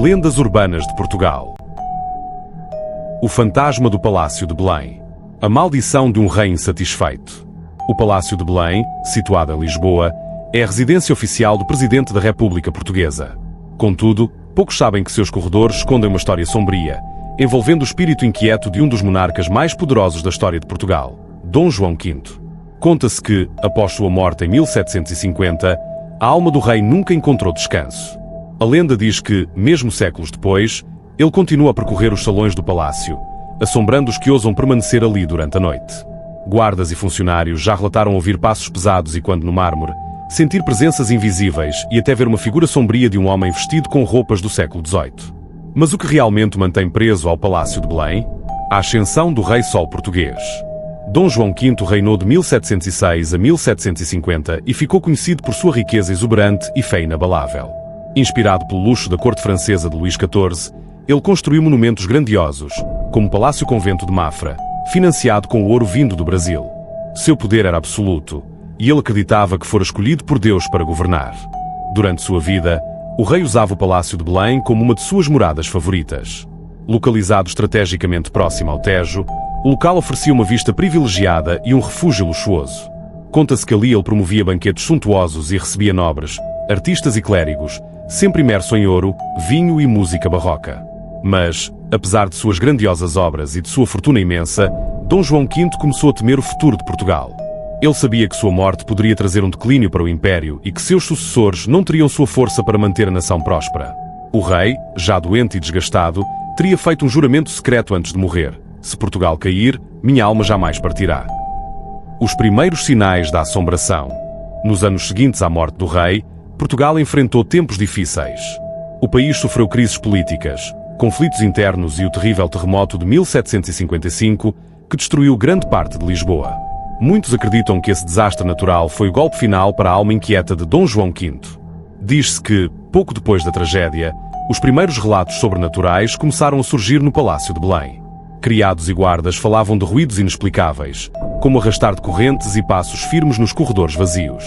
Lendas urbanas de Portugal. O fantasma do Palácio de Belém. A maldição de um rei insatisfeito. O Palácio de Belém, situado em Lisboa, é a residência oficial do Presidente da República Portuguesa. Contudo, poucos sabem que seus corredores escondem uma história sombria, envolvendo o espírito inquieto de um dos monarcas mais poderosos da história de Portugal, Dom João V. Conta-se que, após sua morte em 1750, a alma do rei nunca encontrou descanso. A lenda diz que, mesmo séculos depois, ele continua a percorrer os salões do palácio, assombrando os que ousam permanecer ali durante a noite. Guardas e funcionários já relataram ouvir passos pesados e, quando no mármore, sentir presenças invisíveis e até ver uma figura sombria de um homem vestido com roupas do século XVIII. Mas o que realmente mantém preso ao Palácio de Belém? A ascensão do Rei Sol português. Dom João V reinou de 1706 a 1750 e ficou conhecido por sua riqueza exuberante e fé inabalável. Inspirado pelo luxo da corte francesa de Luís XIV, ele construiu monumentos grandiosos, como o Palácio Convento de Mafra, financiado com o ouro vindo do Brasil. Seu poder era absoluto, e ele acreditava que fora escolhido por Deus para governar. Durante sua vida, o rei usava o Palácio de Belém como uma de suas moradas favoritas. Localizado estrategicamente próximo ao Tejo, o local oferecia uma vista privilegiada e um refúgio luxuoso. Conta-se que ali ele promovia banquetes suntuosos e recebia nobres, artistas e clérigos, sempre imerso em ouro, vinho e música barroca. Mas, apesar de suas grandiosas obras e de sua fortuna imensa, Dom João V começou a temer o futuro de Portugal. Ele sabia que sua morte poderia trazer um declínio para o Império e que seus sucessores não teriam sua força para manter a nação próspera. O rei, já doente e desgastado, teria feito um juramento secreto antes de morrer: se Portugal cair, minha alma jamais partirá. Os primeiros sinais da assombração. Nos anos seguintes à morte do rei, Portugal enfrentou tempos difíceis. O país sofreu crises políticas, conflitos internos e o terrível terremoto de 1755, que destruiu grande parte de Lisboa. Muitos acreditam que esse desastre natural foi o golpe final para a alma inquieta de Dom João V. Diz-se que, pouco depois da tragédia, os primeiros relatos sobrenaturais começaram a surgir no Palácio de Belém. Criados e guardas falavam de ruídos inexplicáveis, como arrastar de correntes e passos firmes nos corredores vazios.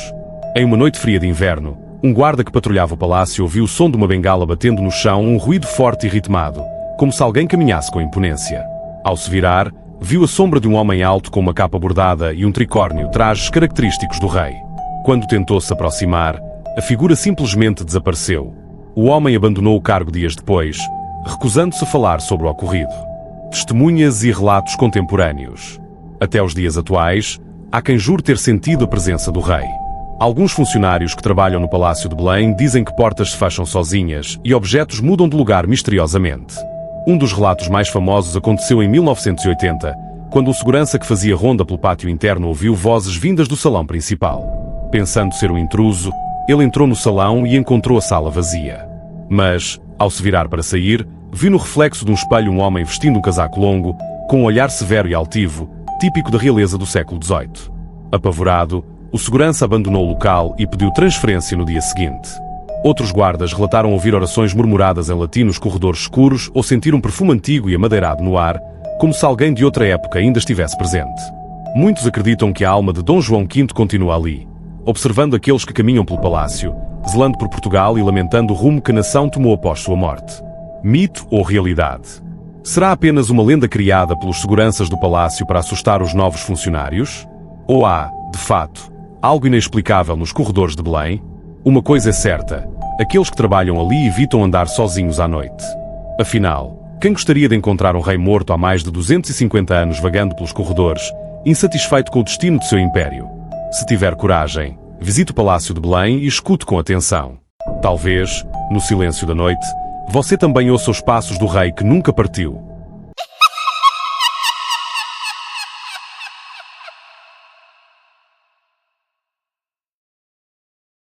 Em uma noite fria de inverno, um guarda que patrulhava o palácio ouviu o som de uma bengala batendo no chão, um ruído forte e ritmado, como se alguém caminhasse com imponência. Ao se virar, viu a sombra de um homem alto com uma capa bordada e um tricórnio, trajes característicos do rei. Quando tentou se aproximar, a figura simplesmente desapareceu. O homem abandonou o cargo dias depois, recusando-se a falar sobre o ocorrido. Testemunhas e relatos contemporâneos. Até os dias atuais, há quem jure ter sentido a presença do rei. Alguns funcionários que trabalham no Palácio de Belém dizem que portas se fecham sozinhas e objetos mudam de lugar misteriosamente. Um dos relatos mais famosos aconteceu em 1980, quando o segurança que fazia ronda pelo pátio interno ouviu vozes vindas do salão principal. Pensando ser um intruso, ele entrou no salão e encontrou a sala vazia. Mas, ao se virar para sair, viu no reflexo de um espelho um homem vestindo um casaco longo, com um olhar severo e altivo, típico da realeza do século XVIII. Apavorado, o segurança abandonou o local e pediu transferência no dia seguinte. Outros guardas relataram ouvir orações murmuradas em latim nos corredores escuros ou sentir um perfume antigo e amadeirado no ar, como se alguém de outra época ainda estivesse presente. Muitos acreditam que a alma de Dom João V continua ali, observando aqueles que caminham pelo palácio, zelando por Portugal e lamentando o rumo que a nação tomou após sua morte. Mito ou realidade? Será apenas uma lenda criada pelos seguranças do palácio para assustar os novos funcionários? Ou há, de fato, algo inexplicável nos corredores de Belém? Uma coisa é certa: aqueles que trabalham ali evitam andar sozinhos à noite. Afinal, quem gostaria de encontrar um rei morto há mais de 250 anos vagando pelos corredores, insatisfeito com o destino de seu império? Se tiver coragem, visite o Palácio de Belém e escute com atenção. Talvez, no silêncio da noite, você também ouça os passos do rei que nunca partiu.